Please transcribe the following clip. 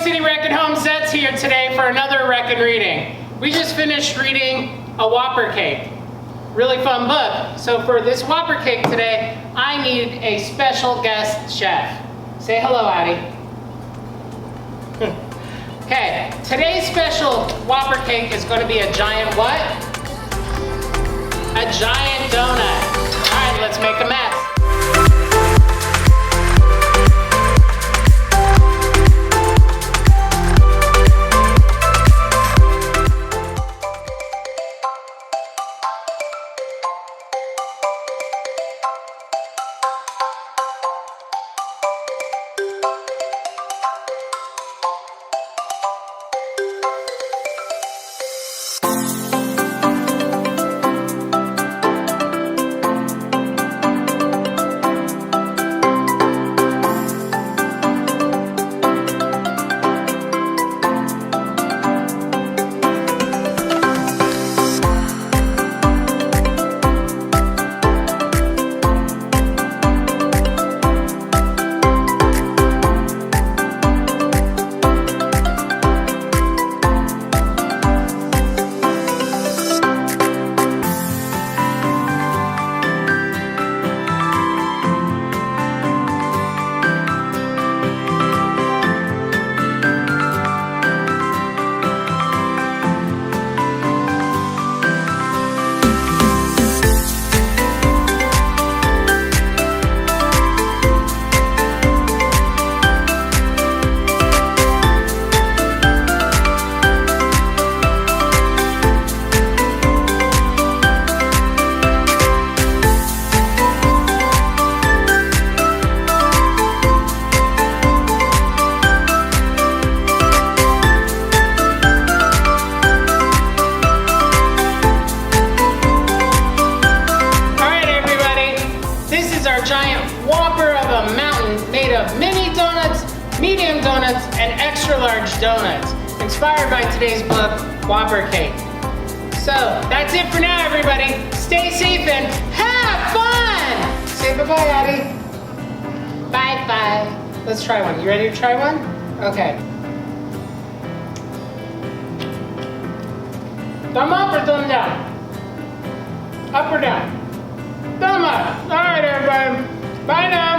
City Rec at Home, Zetz here today for another record reading. We just finished reading a Whopper Cake. Really fun book. So for this Whopper Cake today, I need a special guest chef. Say hello, Addie. Okay, today's special Whopper Cake is going to be a giant what? A giant donut. All right, let's make a mess. Giant Whopper of a mountain made of mini donuts, medium donuts, and extra large donuts, inspired by today's book, Whopper Cake. So that's it for now, everybody. Stay safe and have fun! Say bye-bye, Addie. Bye-bye. Let's try one. You ready to try one? Okay. Thumb up or thumb down? Up or down? Thumb up. All right, everybody. Bye now.